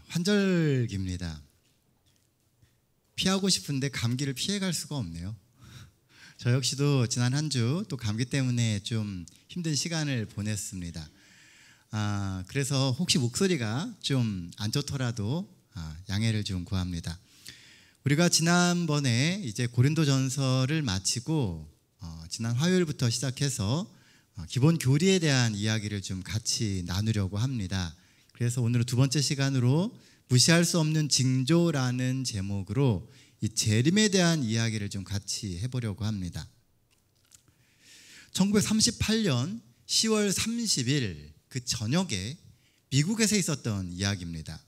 환절기입니다. 피하고 싶은데 감기를 피해갈 수가 없네요. 저 역시도 지난 한 주 또 감기 때문에 좀 힘든 시간을 보냈습니다. 그래서 혹시 목소리가 좀 안 좋더라도 양해를 좀 구합니다. 우리가 지난번에 이제 고린도전서를 마치고 지난 화요일부터 시작해서 기본 교리에 대한 이야기를 좀 같이 나누려고 합니다. 그래서 오늘은 두 번째 시간으로 무시할 수 없는 징조라는 제목으로 이 재림에 대한 이야기를 좀 같이 해보려고 합니다. 1938년 10월 30일 그 저녁에 미국에서 있었던 이야기입니다.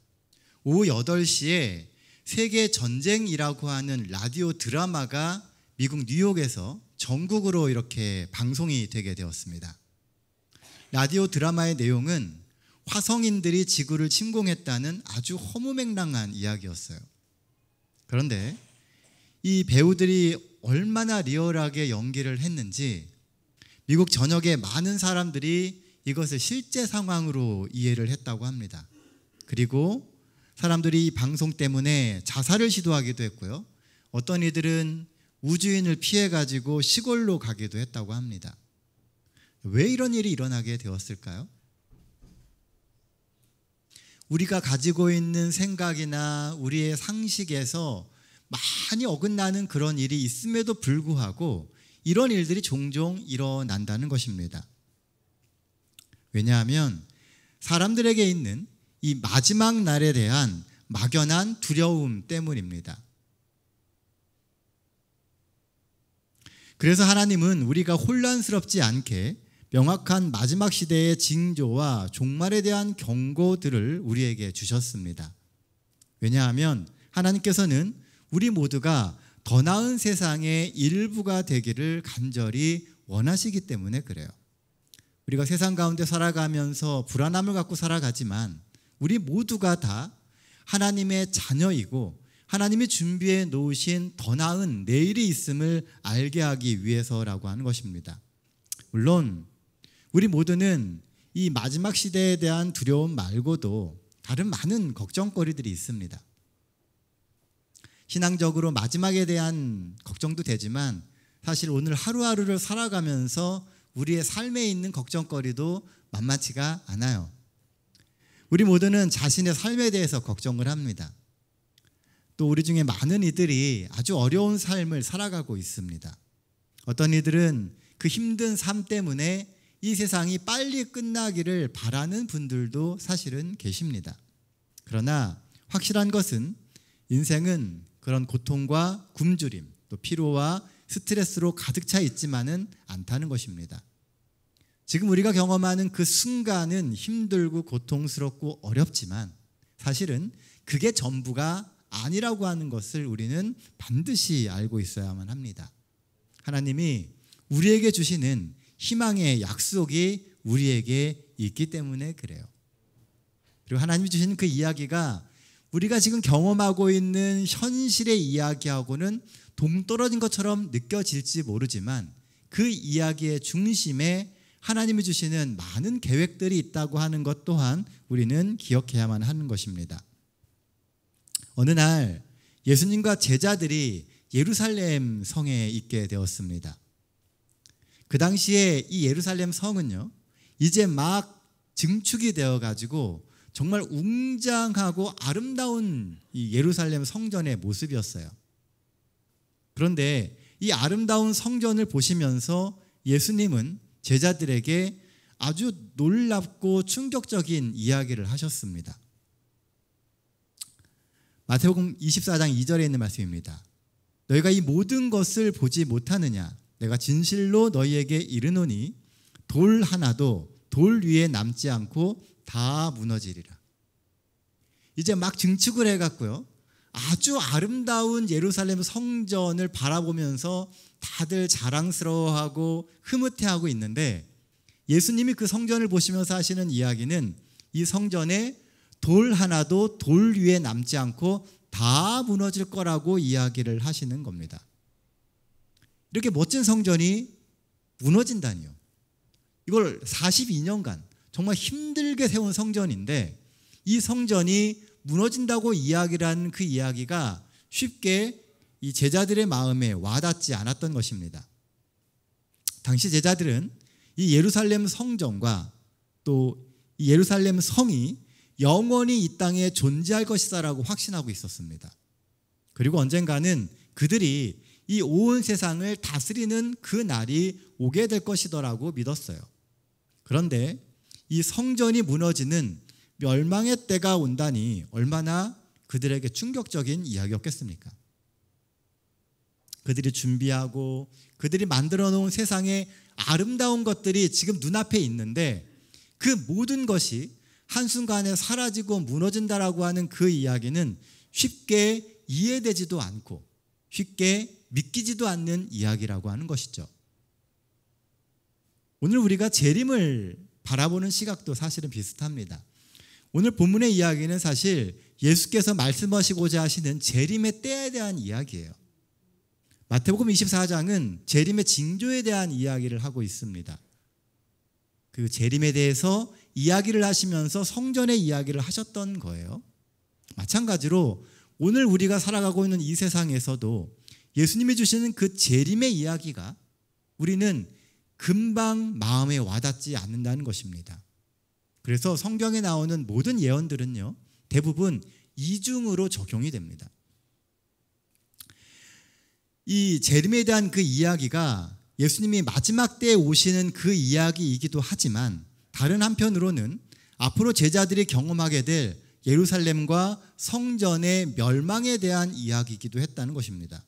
오후 8시에 세계 전쟁이라고 하는 라디오 드라마가 미국 뉴욕에서 전국으로 이렇게 방송이 되게 되었습니다. 라디오 드라마의 내용은 화성인들이 지구를 침공했다는 아주 허무맹랑한 이야기였어요. 그런데 이 배우들이 얼마나 리얼하게 연기를 했는지 미국 전역의 많은 사람들이 이것을 실제 상황으로 이해를 했다고 합니다. 그리고 사람들이 이 방송 때문에 자살을 시도하기도 했고요. 어떤 이들은 우주인을 피해가지고 시골로 가기도 했다고 합니다. 왜 이런 일이 일어나게 되었을까요? 우리가 가지고 있는 생각이나 우리의 상식에서 많이 어긋나는 그런 일이 있음에도 불구하고 이런 일들이 종종 일어난다는 것입니다. 왜냐하면 사람들에게 있는 이 마지막 날에 대한 막연한 두려움 때문입니다. 그래서 하나님은 우리가 혼란스럽지 않게 명확한 마지막 시대의 징조와 종말에 대한 경고들을 우리에게 주셨습니다. 왜냐하면 하나님께서는 우리 모두가 더 나은 세상의 일부가 되기를 간절히 원하시기 때문에 그래요. 우리가 세상 가운데 살아가면서 불안함을 갖고 살아가지만 우리 모두가 다 하나님의 자녀이고 하나님이 준비해 놓으신 더 나은 내일이 있음을 알게 하기 위해서라고 하는 것입니다. 물론 우리 모두는 이 마지막 시대에 대한 두려움 말고도 다른 많은 걱정거리들이 있습니다. 신앙적으로 마지막에 대한 걱정도 되지만 사실 오늘 하루하루를 살아가면서 우리의 삶에 있는 걱정거리도 만만치가 않아요. 우리 모두는 자신의 삶에 대해서 걱정을 합니다. 또 우리 중에 많은 이들이 아주 어려운 삶을 살아가고 있습니다. 어떤 이들은 그 힘든 삶 때문에 이 세상이 빨리 끝나기를 바라는 분들도 사실은 계십니다. 그러나 확실한 것은 인생은 그런 고통과 굶주림, 또 피로와 스트레스로 가득 차 있지만은 않다는 것입니다. 지금 우리가 경험하는 그 순간은 힘들고 고통스럽고 어렵지만 사실은 그게 전부가 아니라고 하는 것을 우리는 반드시 알고 있어야만 합니다. 하나님이 우리에게 주시는 희망의 약속이 우리에게 있기 때문에 그래요. 그리고 하나님이 주시는 그 이야기가 우리가 지금 경험하고 있는 현실의 이야기하고는 동떨어진 것처럼 느껴질지 모르지만 그 이야기의 중심에 하나님이 주시는 많은 계획들이 있다고 하는 것 또한 우리는 기억해야만 하는 것입니다. 어느 날 예수님과 제자들이 예루살렘 성에 있게 되었습니다. 그 당시에 이 예루살렘 성은요, 이제 막 증축이 되어가지고 정말 웅장하고 아름다운 이 예루살렘 성전의 모습이었어요. 그런데 이 아름다운 성전을 보시면서 예수님은 제자들에게 아주 놀랍고 충격적인 이야기를 하셨습니다. 마태복음 24장 2절에 있는 말씀입니다. 너희가 이 모든 것을 보지 못하느냐? 내가 진실로 너희에게 이르노니 돌 하나도 돌 위에 남지 않고 다 무너지리라. 이제 막 증축을 해갖고요, 아주 아름다운 예루살렘 성전을 바라보면서 다들 자랑스러워하고 흐뭇해하고 있는데 예수님이 그 성전을 보시면서 하시는 이야기는 이 성전에 돌 하나도 돌 위에 남지 않고 다 무너질 거라고 이야기를 하시는 겁니다. 이렇게 멋진 성전이 무너진다니요. 이걸 42년간 정말 힘들게 세운 성전인데 이 성전이 무너진다고 이야기를 하는 그 이야기가 쉽게 이 제자들의 마음에 와닿지 않았던 것입니다. 당시 제자들은 이 예루살렘 성전과 또 이 예루살렘 성이 영원히 이 땅에 존재할 것이다라고 확신하고 있었습니다. 그리고 언젠가는 그들이 이 온 세상을 다스리는 그 날이 오게 될 것이더라고 믿었어요. 그런데 이 성전이 무너지는 멸망의 때가 온다니 얼마나 그들에게 충격적인 이야기였겠습니까? 그들이 준비하고 그들이 만들어 놓은 세상의 아름다운 것들이 지금 눈앞에 있는데 그 모든 것이 한순간에 사라지고 무너진다라고 하는 그 이야기는 쉽게 이해되지도 않고 쉽게 믿기지도 않는 이야기라고 하는 것이죠. 오늘 우리가 재림을 바라보는 시각도 사실은 비슷합니다. 오늘 본문의 이야기는 사실 예수께서 말씀하시고자 하시는 재림의 때에 대한 이야기예요. 마태복음 24장은 재림의 징조에 대한 이야기를 하고 있습니다. 그 재림에 대해서 이야기를 하시면서 성전의 이야기를 하셨던 거예요. 마찬가지로 오늘 우리가 살아가고 있는 이 세상에서도 예수님이 주시는 그 재림의 이야기가 우리는 금방 마음에 와닿지 않는다는 것입니다. 그래서 성경에 나오는 모든 예언들은요, 대부분 이중으로 적용이 됩니다. 이 재림에 대한 그 이야기가 예수님이 마지막 때에 오시는 그 이야기이기도 하지만 다른 한편으로는 앞으로 제자들이 경험하게 될 예루살렘과 성전의 멸망에 대한 이야기이기도 했다는 것입니다.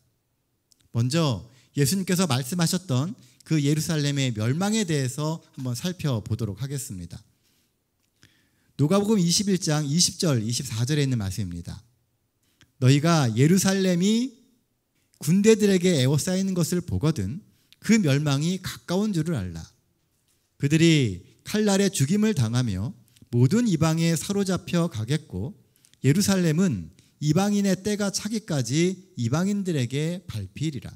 먼저 예수님께서 말씀하셨던 그 예루살렘의 멸망에 대해서 한번 살펴보도록 하겠습니다. 누가복음 21장 20절 24절에 있는 말씀입니다. 너희가 예루살렘이 군대들에게 에워싸이는 것을 보거든 그 멸망이 가까운 줄을 알라. 그들이 칼날에 죽임을 당하며 모든 이방에 사로잡혀 가겠고 예루살렘은 이방인의 때가 차기까지 이방인들에게 밟히리라.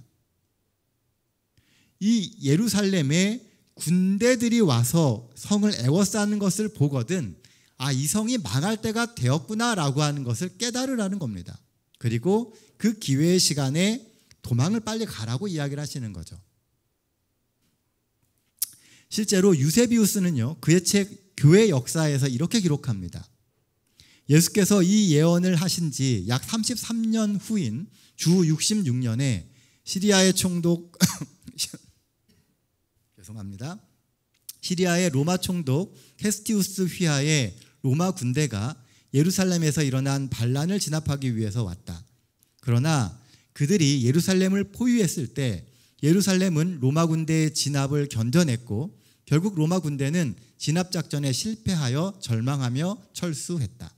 이 예루살렘에 군대들이 와서 성을 에워싸는 것을 보거든 이 성이 망할 때가 되었구나라고 하는 것을 깨달으라는 겁니다. 그리고 그 기회의 시간에 도망을 빨리 가라고 이야기를 하시는 거죠. 실제로 유세비우스는요, 그의 책 교회 역사에서 이렇게 기록합니다. 예수께서 이 예언을 하신 지 약 33년 후인 주 66년에 시리아의 총독 죄송합니다. 시리아의 로마 총독 캐스티우스 휘하의 로마 군대가 예루살렘에서 일어난 반란을 진압하기 위해서 왔다. 그러나 그들이 예루살렘을 포위했을 때 예루살렘은 로마 군대의 진압을 견뎌냈고 결국 로마 군대는 진압작전에 실패하여 절망하며 철수했다.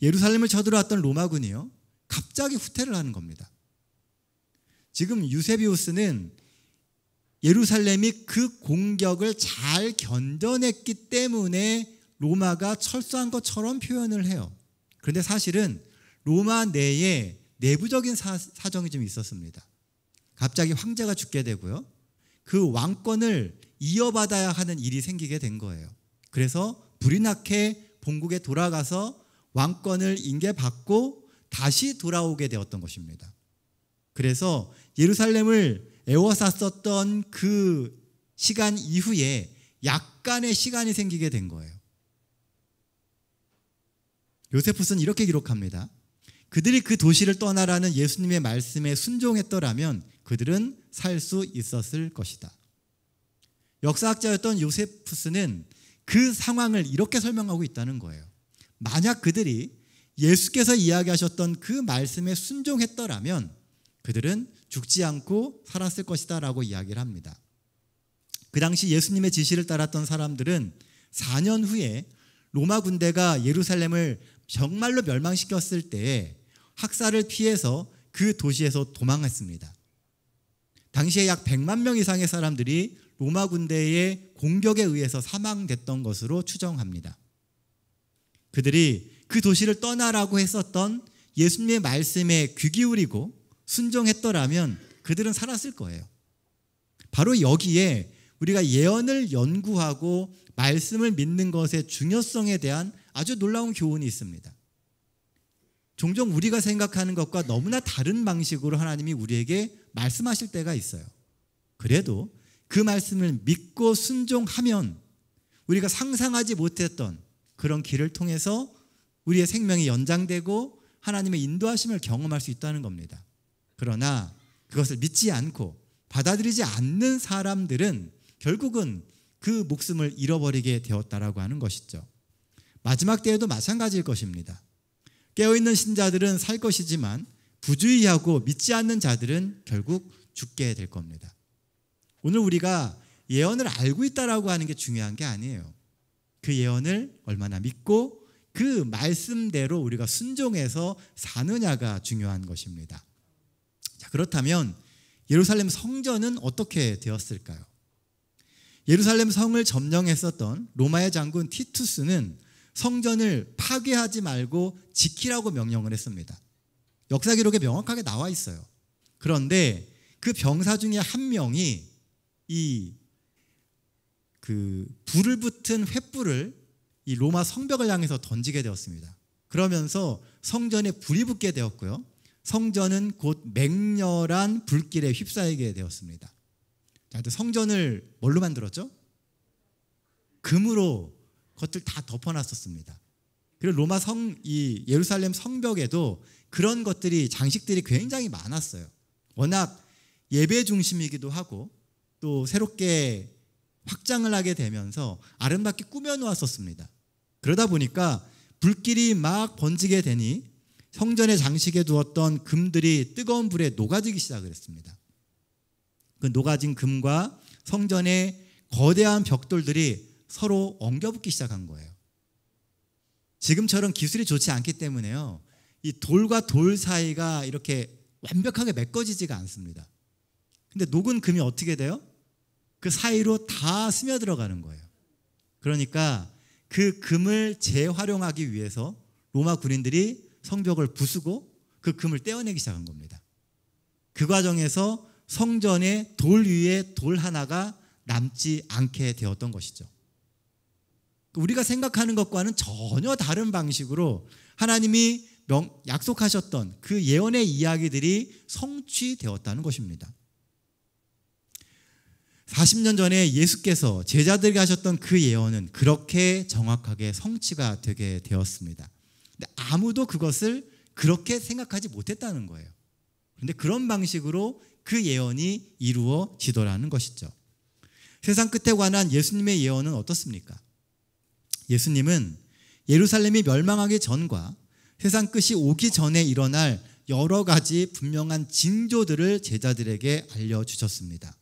예루살렘을 쳐들어왔던 로마군이요, 갑자기 후퇴를 하는 겁니다. 지금 유세비우스는 예루살렘이 그 공격을 잘 견뎌냈기 때문에 로마가 철수한 것처럼 표현을 해요. 그런데 사실은 로마 내에 내부적인 사정이 좀 있었습니다. 갑자기 황제가 죽게 되고요, 그 왕권을 이어받아야 하는 일이 생기게 된 거예요. 그래서 불이 나게 본국에 돌아가서 왕권을 인계받고 다시 돌아오게 되었던 것입니다. 그래서 예루살렘을 에워쌌었던 그 시간 이후에 약간의 시간이 생기게 된 거예요. 요세푸스는 이렇게 기록합니다. 그들이 그 도시를 떠나라는 예수님의 말씀에 순종했더라면 그들은 살 수 있었을 것이다. 역사학자였던 요세푸스는 그 상황을 이렇게 설명하고 있다는 거예요. 만약 그들이 예수께서 이야기하셨던 그 말씀에 순종했더라면 그들은 죽지 않고 살았을 것이다 라고 이야기를 합니다. 그 당시 예수님의 지시를 따랐던 사람들은 4년 후에 로마 군대가 예루살렘을 정말로 멸망시켰을 때에 학살을 피해서 그 도시에서 도망했습니다. 당시에 약 100만 명 이상의 사람들이 로마 군대의 공격에 의해서 사망됐던 것으로 추정합니다. 그들이 그 도시를 떠나라고 했었던 예수님의 말씀에 귀 기울이고 순종했더라면 그들은 살았을 거예요. 바로 여기에 우리가 예언을 연구하고 말씀을 믿는 것의 중요성에 대한 아주 놀라운 교훈이 있습니다. 종종 우리가 생각하는 것과 너무나 다른 방식으로 하나님이 우리에게 말씀하실 때가 있어요. 그래도 그 말씀을 믿고 순종하면 우리가 상상하지 못했던 그런 길을 통해서 우리의 생명이 연장되고 하나님의 인도하심을 경험할 수 있다는 겁니다. 그러나 그것을 믿지 않고 받아들이지 않는 사람들은 결국은 그 목숨을 잃어버리게 되었다라고 하는 것이죠. 마지막 때에도 마찬가지일 것입니다. 깨어있는 신자들은 살 것이지만 부주의하고 믿지 않는 자들은 결국 죽게 될 겁니다. 오늘 우리가 예언을 알고 있다라고 하는 게 중요한 게 아니에요. 그 예언을 얼마나 믿고 그 말씀대로 우리가 순종해서 사느냐가 중요한 것입니다. 자, 그렇다면 예루살렘 성전은 어떻게 되었을까요? 예루살렘 성을 점령했었던 로마의 장군 티투스는 성전을 파괴하지 말고 지키라고 명령을 했습니다. 역사 기록에 명확하게 나와 있어요. 그런데 그 병사 중에 한 명이 불을 붙은 횃불을 이 로마 성벽을 향해서 던지게 되었습니다. 그러면서 성전에 불이 붙게 되었고요. 성전은 곧 맹렬한 불길에 휩싸이게 되었습니다. 자, 성전을 뭘로 만들었죠? 금으로 그것들 다 덮어놨었습니다. 그리고 로마 이 예루살렘 성벽에도 그런 것들이 장식들이 굉장히 많았어요. 워낙 예배 중심이기도 하고 또 새롭게 확장을 하게 되면서 아름답게 꾸며 놓았었습니다. 그러다 보니까 불길이 막 번지게 되니 성전의 장식에 두었던 금들이 뜨거운 불에 녹아지기 시작을 했습니다. 그 녹아진 금과 성전의 거대한 벽돌들이 서로 엉겨붙기 시작한 거예요. 지금처럼 기술이 좋지 않기 때문에요, 이 돌과 돌 사이가 이렇게 완벽하게 메꿔지지가 않습니다. 근데 녹은 금이 어떻게 돼요? 그 사이로 다 스며들어가는 거예요. 그러니까 그 금을 재활용하기 위해서 로마 군인들이 성벽을 부수고 그 금을 떼어내기 시작한 겁니다. 그 과정에서 성전의 돌 위에 돌 하나가 남지 않게 되었던 것이죠. 우리가 생각하는 것과는 전혀 다른 방식으로 하나님이 약속하셨던 그 예언의 이야기들이 성취되었다는 것입니다. 40년 전에 예수께서 제자들에게 하셨던 그 예언은 그렇게 정확하게 성취가 되게 되었습니다. 근데 아무도 그것을 그렇게 생각하지 못했다는 거예요. 그런데 그런 방식으로 그 예언이 이루어지더라는 것이죠. 세상 끝에 관한 예수님의 예언은 어떻습니까? 예수님은 예루살렘이 멸망하기 전과 세상 끝이 오기 전에 일어날 여러 가지 분명한 징조들을 제자들에게 알려주셨습니다.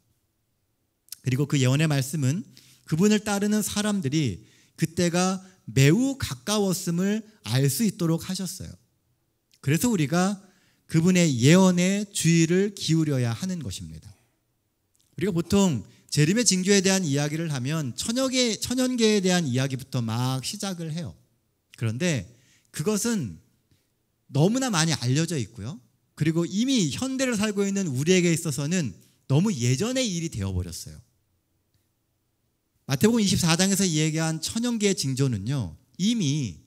그리고 그 예언의 말씀은 그분을 따르는 사람들이 그때가 매우 가까웠음을 알 수 있도록 하셨어요. 그래서 우리가 그분의 예언에 주의를 기울여야 하는 것입니다. 우리가 보통 재림의 징조에 대한 이야기를 하면 천연계에 대한 이야기부터 막 시작을 해요. 그런데 그것은 너무나 많이 알려져 있고요. 그리고 이미 현대를 살고 있는 우리에게 있어서는 너무 예전의 일이 되어버렸어요. 마태복음 24장에서 얘기한 천연계의 징조는요, 이미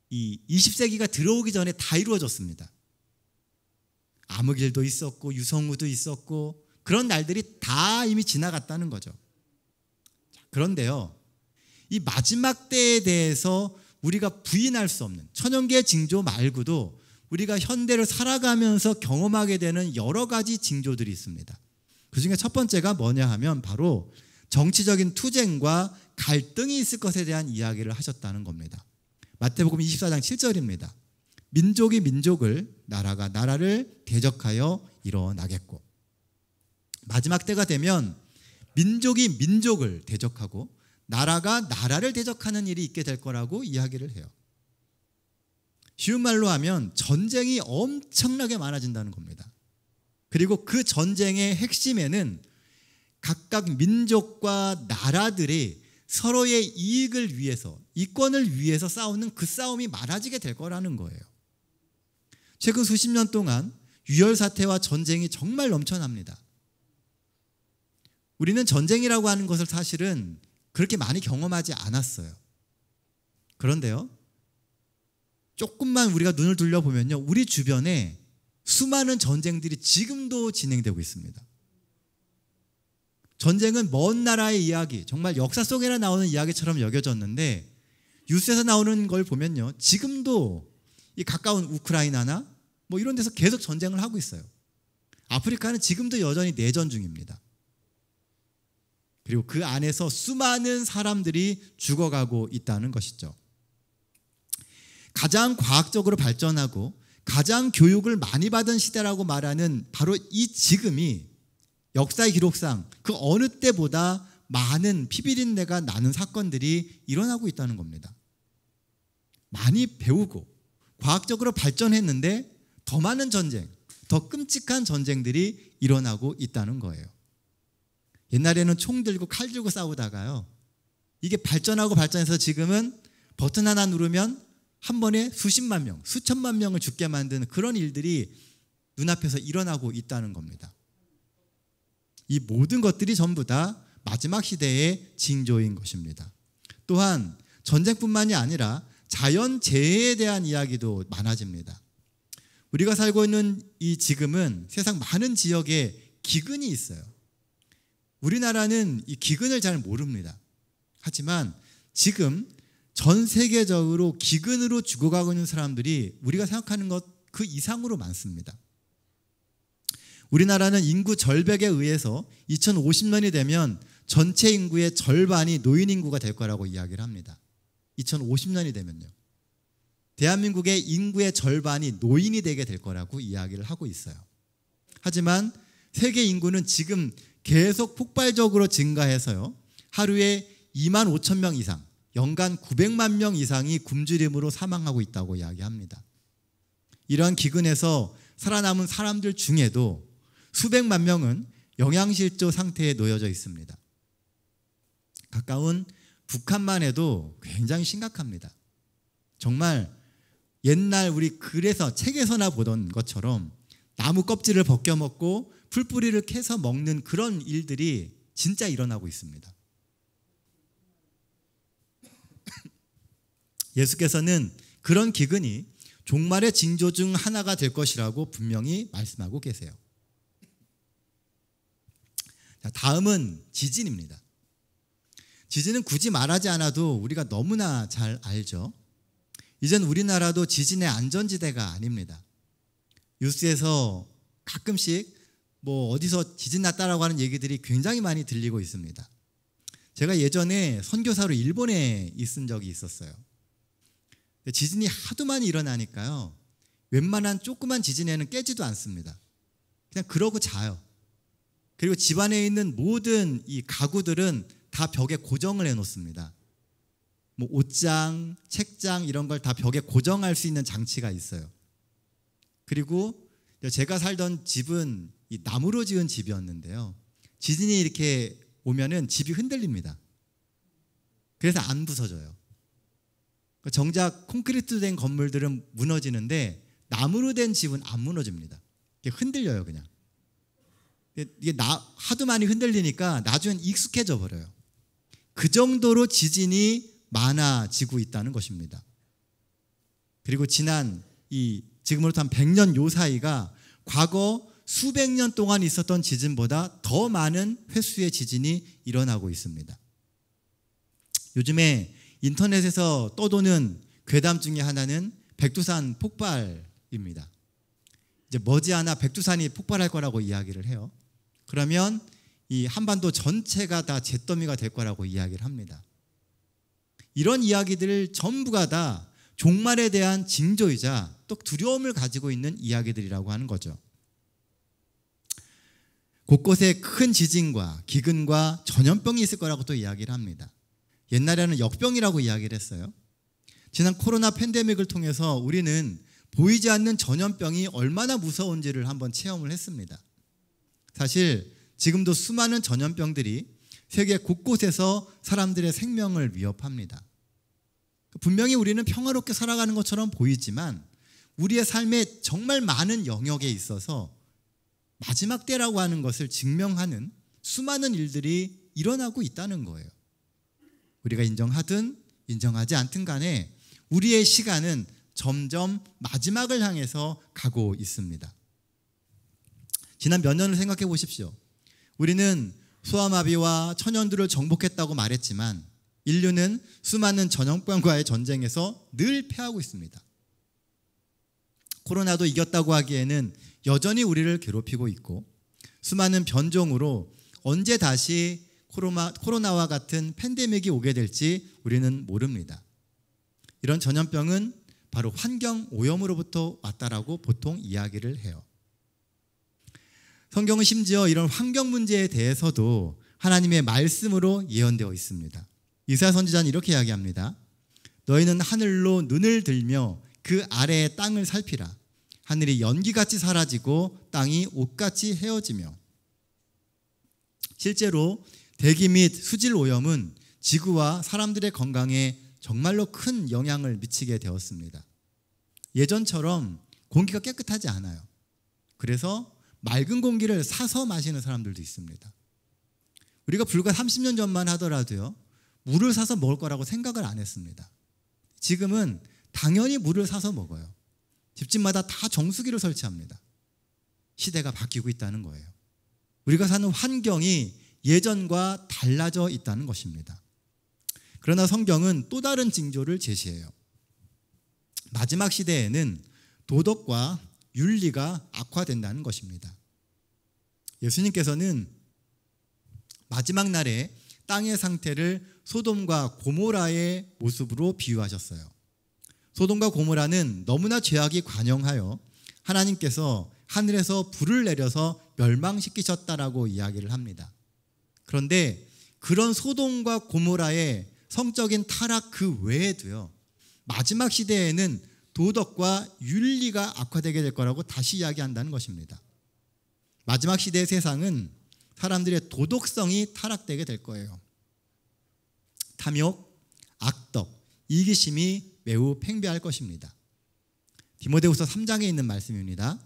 이 20세기가 들어오기 전에 다 이루어졌습니다. 암흑일도 있었고 유성우도 있었고 그런 날들이 다 이미 지나갔다는 거죠. 그런데요, 이 마지막 때에 대해서 우리가 부인할 수 없는 천연계의 징조 말고도 우리가 현대를 살아가면서 경험하게 되는 여러 가지 징조들이 있습니다. 그중에 첫 번째가 뭐냐 하면 바로 정치적인 투쟁과 갈등이 있을 것에 대한 이야기를 하셨다는 겁니다. 마태복음 24장 7절입니다. 민족이 민족을, 나라가 나라를 대적하여 일어나겠고, 마지막 때가 되면 민족이 민족을 대적하고 나라가 나라를 대적하는 일이 있게 될 거라고 이야기를 해요. 쉬운 말로 하면 전쟁이 엄청나게 많아진다는 겁니다. 그리고 그 전쟁의 핵심에는 각각 민족과 나라들이 서로의 이익을 위해서, 이권을 위해서 싸우는 그 싸움이 많아지게 될 거라는 거예요. 최근 수십 년 동안 유혈 사태와 전쟁이 정말 넘쳐납니다. 우리는 전쟁이라고 하는 것을 사실은 그렇게 많이 경험하지 않았어요. 그런데요, 조금만 우리가 눈을 돌려보면요, 우리 주변에 수많은 전쟁들이 지금도 진행되고 있습니다. 전쟁은 먼 나라의 이야기, 정말 역사 속에나 나오는 이야기처럼 여겨졌는데 뉴스에서 나오는 걸 보면요, 지금도 이 가까운 우크라이나나 뭐 이런 데서 계속 전쟁을 하고 있어요. 아프리카는 지금도 여전히 내전 중입니다. 그리고 그 안에서 수많은 사람들이 죽어가고 있다는 것이죠. 가장 과학적으로 발전하고 가장 교육을 많이 받은 시대라고 말하는 바로 이 지금이 역사의 기록상 그 어느 때보다 많은 피비린내가 나는 사건들이 일어나고 있다는 겁니다. 많이 배우고 과학적으로 발전했는데 더 많은 전쟁, 더 끔찍한 전쟁들이 일어나고 있다는 거예요. 옛날에는 총 들고 칼 들고 싸우다가요, 이게 발전하고 발전해서 지금은 버튼 하나 누르면 한 번에 수십만 명, 수천만 명을 죽게 만드는 그런 일들이 눈앞에서 일어나고 있다는 겁니다. 이 모든 것들이 전부 다 마지막 시대의 징조인 것입니다. 또한 전쟁뿐만이 아니라 자연재해에 대한 이야기도 많아집니다. 우리가 살고 있는 이 지금은 세상 많은 지역에 기근이 있어요. 우리나라는 이 기근을 잘 모릅니다. 하지만 지금 전 세계적으로 기근으로 죽어가고 있는 사람들이 우리가 생각하는 것 그 이상으로 많습니다. 우리나라는 인구 절벽에 의해서 2050년이 되면 전체 인구의 절반이 노인 인구가 될 거라고 이야기를 합니다. 2050년이 되면요. 대한민국의 인구의 절반이 노인이 되게 될 거라고 이야기를 하고 있어요. 하지만 세계 인구는 지금 계속 폭발적으로 증가해서요, 하루에 2만 5천 명 이상, 연간 900만 명 이상이 굶주림으로 사망하고 있다고 이야기합니다. 이러한 기근에서 살아남은 사람들 중에도 수백만 명은 영양실조 상태에 놓여져 있습니다. 가까운 북한만 해도 굉장히 심각합니다. 정말 옛날 우리 글에서 책에서나 보던 것처럼 나무 껍질을 벗겨 먹고 풀뿌리를 캐서 먹는 그런 일들이 진짜 일어나고 있습니다. 예수께서는 그런 기근이 종말의 징조 중 하나가 될 것이라고 분명히 말씀하고 계세요. 자, 다음은 지진입니다. 지진은 굳이 말하지 않아도 우리가 너무나 잘 알죠. 이젠 우리나라도 지진의 안전지대가 아닙니다. 뉴스에서 가끔씩 뭐 어디서 지진 났다라고 하는 얘기들이 굉장히 많이 들리고 있습니다. 제가 예전에 선교사로 일본에 있은 적이 있었어요. 지진이 하도 많이 일어나니까요, 웬만한 조그만 지진에는 깨지도 않습니다. 그냥 그러고 자요. 그리고 집안에 있는 모든 이 가구들은 다 벽에 고정을 해놓습니다. 뭐 옷장, 책장 이런 걸 다 벽에 고정할 수 있는 장치가 있어요. 그리고 제가 살던 집은 이 나무로 지은 집이었는데요, 지진이 이렇게 오면은 집이 흔들립니다. 그래서 안 부서져요. 정작 콘크리트로 된 건물들은 무너지는데 나무로 된 집은 안 무너집니다. 이게 흔들려요, 그냥. 이게 하도 많이 흔들리니까 나중엔 익숙해져 버려요. 그 정도로 지진이 많아지고 있다는 것입니다. 그리고 지금으로부터 한 100년 요 사이가 과거 수백 년 동안 있었던 지진보다 더 많은 횟수의 지진이 일어나고 있습니다. 요즘에 인터넷에서 떠도는 괴담 중에 하나는 백두산 폭발입니다. 이제 머지않아 백두산이 폭발할 거라고 이야기를 해요. 그러면 이 한반도 전체가 다 잿더미가 될 거라고 이야기를 합니다. 이런 이야기들 전부가 다 종말에 대한 징조이자 또 두려움을 가지고 있는 이야기들이라고 하는 거죠. 곳곳에 큰 지진과 기근과 전염병이 있을 거라고 또 이야기를 합니다. 옛날에는 역병이라고 이야기를 했어요. 지난 코로나 팬데믹을 통해서 우리는 보이지 않는 전염병이 얼마나 무서운지를 한번 체험을 했습니다. 사실 지금도 수많은 전염병들이 세계 곳곳에서 사람들의 생명을 위협합니다. 분명히 우리는 평화롭게 살아가는 것처럼 보이지만 우리의 삶에 정말 많은 영역에 있어서 마지막 때라고 하는 것을 증명하는 수많은 일들이 일어나고 있다는 거예요. 우리가 인정하든 인정하지 않든 간에 우리의 시간은 점점 마지막을 향해서 가고 있습니다. 지난 몇 년을 생각해 보십시오. 우리는 소아마비와 천연두를 정복했다고 말했지만 인류는 수많은 전염병과의 전쟁에서 늘 패하고 있습니다. 코로나도 이겼다고 하기에는 여전히 우리를 괴롭히고 있고 수많은 변종으로 언제 다시 코로나와 같은 팬데믹이 오게 될지 우리는 모릅니다. 이런 전염병은 바로 환경 오염으로부터 왔다라고 보통 이야기를 해요. 성경은 심지어 이런 환경 문제에 대해서도 하나님의 말씀으로 예언되어 있습니다. 이사야 선지자는 이렇게 이야기합니다. 너희는 하늘로 눈을 들며 그 아래의 땅을 살피라. 하늘이 연기같이 사라지고 땅이 옷같이 헤어지며. 실제로 대기 및 수질 오염은 지구와 사람들의 건강에 정말로 큰 영향을 미치게 되었습니다. 예전처럼 공기가 깨끗하지 않아요. 그래서 맑은 공기를 사서 마시는 사람들도 있습니다. 우리가 불과 30년 전만 하더라도요, 물을 사서 먹을 거라고 생각을 안 했습니다. 지금은 당연히 물을 사서 먹어요. 집집마다 다 정수기를 설치합니다. 시대가 바뀌고 있다는 거예요. 우리가 사는 환경이 예전과 달라져 있다는 것입니다. 그러나 성경은 또 다른 징조를 제시해요. 마지막 시대에는 도덕과 윤리가 악화된다는 것입니다. 예수님께서는 마지막 날에 땅의 상태를 소돔과 고모라의 모습으로 비유하셨어요. 소돔과 고모라는 너무나 죄악이 관영하여 하나님께서 하늘에서 불을 내려서 멸망시키셨다라고 이야기를 합니다. 그런데 그런 소돔과 고모라의 성적인 타락 그 외에도요, 마지막 시대에는 도덕과 윤리가 악화되게 될 거라고 다시 이야기한다는 것입니다. 마지막 시대의 세상은 사람들의 도덕성이 타락되게 될 거예요. 탐욕, 악덕, 이기심이 매우 팽배할 것입니다. 디모데후서 3장에 있는 말씀입니다.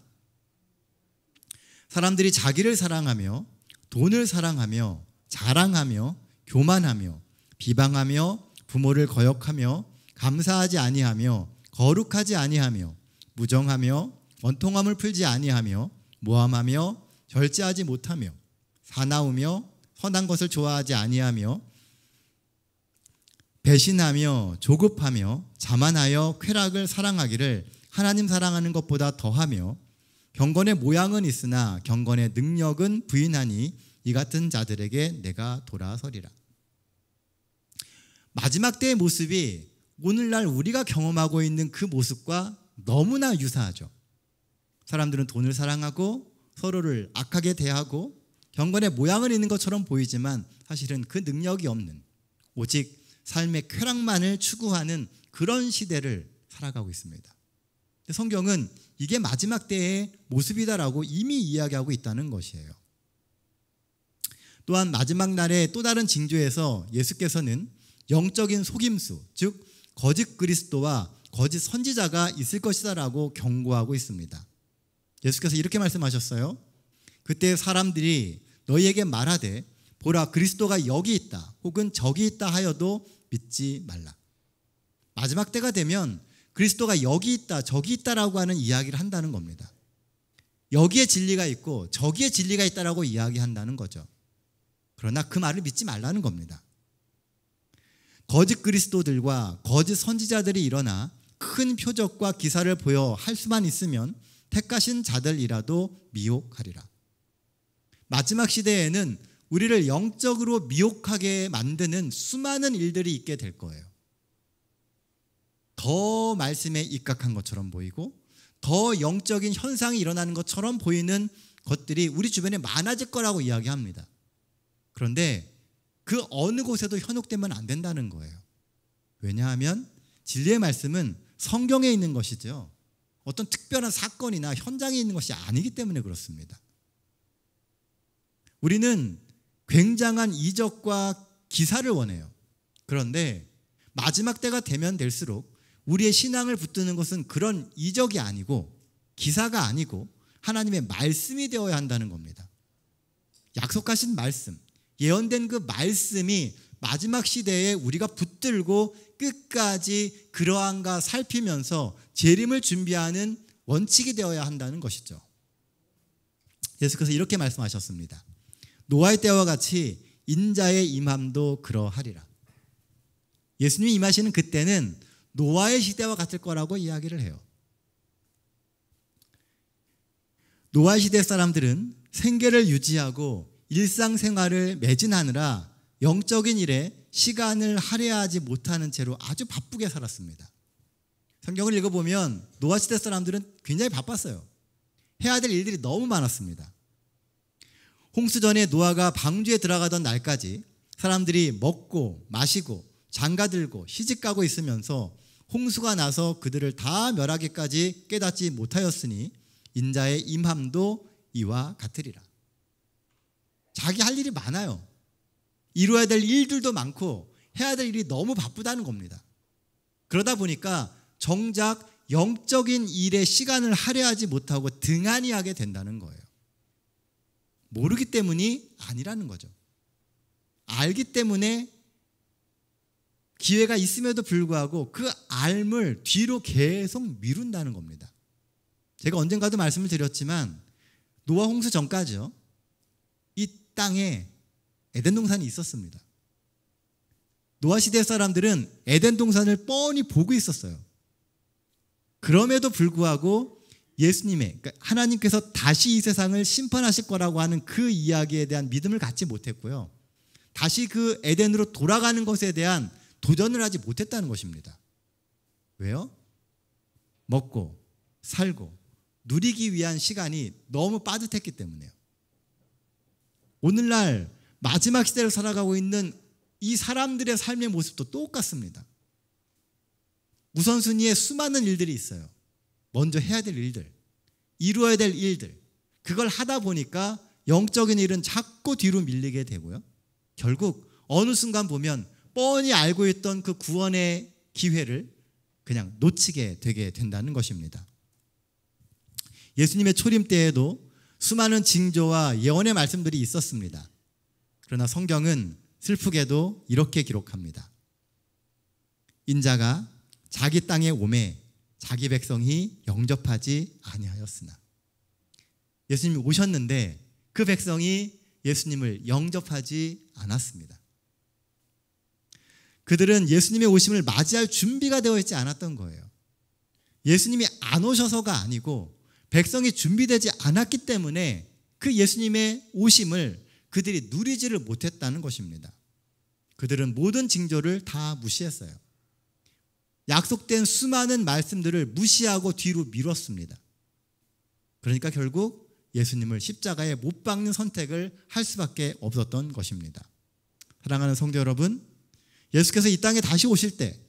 사람들이 자기를 사랑하며 돈을 사랑하며 자랑하며 교만하며 비방하며 부모를 거역하며 감사하지 아니하며 거룩하지 아니하며 무정하며 원통함을 풀지 아니하며 모함하며 절제하지 못하며 사나우며 선한 것을 좋아하지 아니하며 배신하며 조급하며 자만하여 쾌락을 사랑하기를 하나님 사랑하는 것보다 더하며 경건의 모양은 있으나 경건의 능력은 부인하니 이 같은 자들에게 내가 돌아서리라. 마지막 때의 모습이 오늘날 우리가 경험하고 있는 그 모습과 너무나 유사하죠. 사람들은 돈을 사랑하고 서로를 악하게 대하고 경건의 모양은 있는 것처럼 보이지만 사실은 그 능력이 없는, 오직 삶의 쾌락만을 추구하는 그런 시대를 살아가고 있습니다. 성경은 이게 마지막 때의 모습이다라고 이미 이야기하고 있다는 것이에요. 또한 마지막 날의 또 다른 징조에서 예수께서는 영적인 속임수, 즉 거짓 그리스도와 거짓 선지자가 있을 것이다라고 경고하고 있습니다. 예수께서 이렇게 말씀하셨어요. 그때 사람들이 너희에게 말하되 보라 그리스도가 여기 있다 혹은 저기 있다 하여도 믿지 말라. 마지막 때가 되면 그리스도가 여기 있다 저기 있다라고 하는 이야기를 한다는 겁니다. 여기에 진리가 있고 저기에 진리가 있다라고 이야기한다는 거죠. 그러나 그 말을 믿지 말라는 겁니다. 거짓 그리스도들과 거짓 선지자들이 일어나 큰 표적과 기사를 보여 할 수만 있으면 택하신 자들이라도 미혹하리라. 마지막 시대에는 우리를 영적으로 미혹하게 만드는 수많은 일들이 있게 될 거예요. 더 말씀에 입각한 것처럼 보이고 더 영적인 현상이 일어나는 것처럼 보이는 것들이 우리 주변에 많아질 거라고 이야기합니다. 그런데 그 어느 곳에도 현혹되면 안 된다는 거예요. 왜냐하면 진리의 말씀은 성경에 있는 것이죠. 어떤 특별한 사건이나 현장에 있는 것이 아니기 때문에 그렇습니다. 우리는 굉장한 이적과 기사를 원해요. 그런데 마지막 때가 되면 될수록 우리의 신앙을 붙드는 것은 그런 이적이 아니고 기사가 아니고 하나님의 말씀이 되어야 한다는 겁니다. 약속하신 말씀, 예언된 그 말씀이 마지막 시대에 우리가 붙들고 끝까지 그러한가 살피면서 재림을 준비하는 원칙이 되어야 한다는 것이죠. 예수께서 이렇게 말씀하셨습니다. 노아의 때와 같이 인자의 임함도 그러하리라. 예수님이 임하시는 그때는 노아의 시대와 같을 거라고 이야기를 해요. 노아 시대 사람들은 생계를 유지하고 일상생활을 매진하느라 영적인 일에 시간을 할애하지 못하는 채로 아주 바쁘게 살았습니다. 성경을 읽어보면 노아 시대 사람들은 굉장히 바빴어요. 해야 될 일들이 너무 많았습니다. 홍수 전에 노아가 방주에 들어가던 날까지 사람들이 먹고 마시고 장가들고 시집가고 있으면서 홍수가 나서 그들을 다 멸하기까지 깨닫지 못하였으니 인자의 임함도 이와 같으리라. 자기 할 일이 많아요. 이루어야 될 일들도 많고 해야 될 일이 너무 바쁘다는 겁니다. 그러다 보니까 정작 영적인 일에 시간을 할애하지 못하고 등한히 하게 된다는 거예요. 모르기 때문이 아니라는 거죠. 알기 때문에 기회가 있음에도 불구하고 그 알을 뒤로 계속 미룬다는 겁니다. 제가 언젠가도 말씀을 드렸지만 노아 홍수 전까지요, 이 땅에 에덴 동산이 있었습니다. 노아 시대 사람들은 에덴 동산을 뻔히 보고 있었어요. 그럼에도 불구하고 예수님의, 그러니까 하나님께서 다시 이 세상을 심판하실 거라고 하는 그 이야기에 대한 믿음을 갖지 못했고요, 다시 그 에덴으로 돌아가는 것에 대한 도전을 하지 못했다는 것입니다. 왜요? 먹고 살고 누리기 위한 시간이 너무 빠듯했기 때문에요. 오늘날 마지막 시대를 살아가고 있는 이 사람들의 삶의 모습도 똑같습니다. 우선순위에 수많은 일들이 있어요. 먼저 해야 될 일들, 이루어야 될 일들, 그걸 하다 보니까 영적인 일은 자꾸 뒤로 밀리게 되고요, 결국 어느 순간 보면 뻔히 알고 있던 그 구원의 기회를 그냥 놓치게 되게 된다는 것입니다. 예수님의 초림 때에도 수많은 징조와 예언의 말씀들이 있었습니다. 그러나 성경은 슬프게도 이렇게 기록합니다. 인자가 자기 땅에 오매 자기 백성이 영접하지 아니하였으나. 예수님이 오셨는데 그 백성이 예수님을 영접하지 않았습니다. 그들은 예수님의 오심을 맞이할 준비가 되어 있지 않았던 거예요. 예수님이 안 오셔서가 아니고 백성이 준비되지 않았기 때문에 그 예수님의 오심을 그들이 누리지를 못했다는 것입니다. 그들은 모든 징조를 다 무시했어요. 약속된 수많은 말씀들을 무시하고 뒤로 미뤘습니다. 그러니까 결국 예수님을 십자가에 못 박는 선택을 할 수밖에 없었던 것입니다. 사랑하는 성도 여러분, 예수께서 이 땅에 다시 오실 때,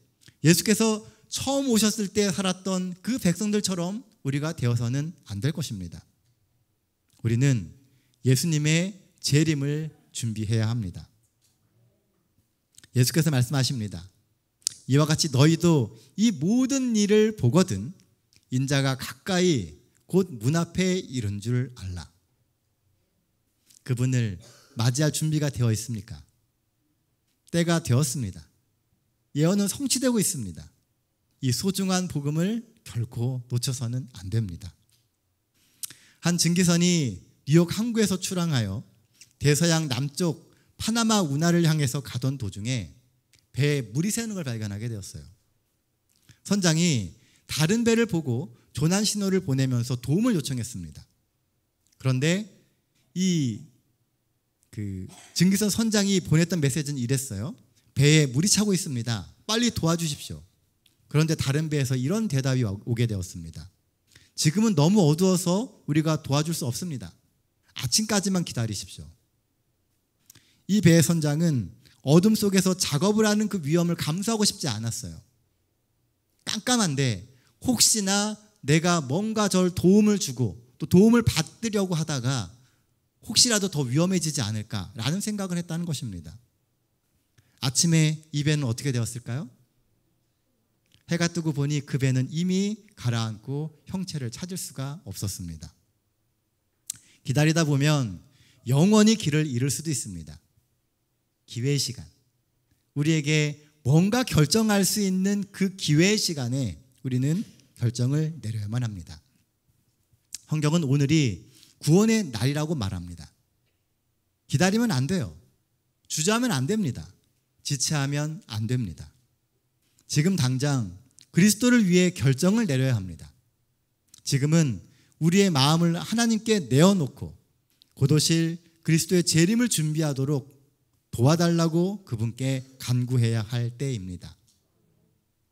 예수께서 처음 오셨을 때 살았던 그 백성들처럼 우리가 되어서는 안 될 것입니다. 우리는 예수님의 재림을 준비해야 합니다. 예수께서 말씀하십니다. 이와 같이 너희도 이 모든 일을 보거든 인자가 가까이 곧 문 앞에 이른 줄 알라. 그분을 맞이할 준비가 되어 있습니까? 때가 되었습니다. 예언은 성취되고 있습니다. 이 소중한 복음을 결코 놓쳐서는 안 됩니다. 한 증기선이 뉴욕 항구에서 출항하여 대서양 남쪽 파나마 운하를 향해서 가던 도중에 배에 물이 새는 걸 발견하게 되었어요. 선장이 다른 배를 보고 조난 신호를 보내면서 도움을 요청했습니다. 그런데 이 증기선 선장이 보냈던 메시지는 이랬어요. 배에 물이 차고 있습니다. 빨리 도와주십시오. 그런데 다른 배에서 이런 대답이 오게 되었습니다. 지금은 너무 어두워서 우리가 도와줄 수 없습니다. 아침까지만 기다리십시오. 이 배의 선장은 어둠 속에서 작업을 하는 그 위험을 감수하고 싶지 않았어요. 깜깜한데 혹시나 내가 뭔가 절 도움을 주고 또 도움을 받으려고 하다가 혹시라도 더 위험해지지 않을까라는 생각을 했다는 것입니다. 아침에 이 배는 어떻게 되었을까요? 해가 뜨고 보니 그 배는 이미 가라앉고 형체를 찾을 수가 없었습니다. 기다리다 보면 영원히 길을 잃을 수도 있습니다. 기회의 시간, 우리에게 뭔가 결정할 수 있는 그 기회의 시간에 우리는 결정을 내려야만 합니다. 성경은 오늘이 구원의 날이라고 말합니다. 기다리면 안 돼요. 주저하면 안 됩니다. 지체하면 안 됩니다. 지금 당장 그리스도를 위해 결정을 내려야 합니다. 지금은 우리의 마음을 하나님께 내어놓고 곧 오실 그리스도의 재림을 준비하도록 도와달라고 그분께 간구해야 할 때입니다.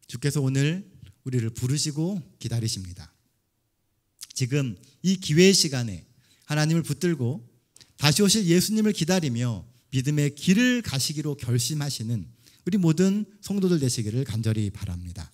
주께서 오늘 우리를 부르시고 기다리십니다. 지금 이 기회의 시간에 하나님을 붙들고 다시 오실 예수님을 기다리며 믿음의 길을 가시기로 결심하시는 우리 모든 성도들 되시기를 간절히 바랍니다.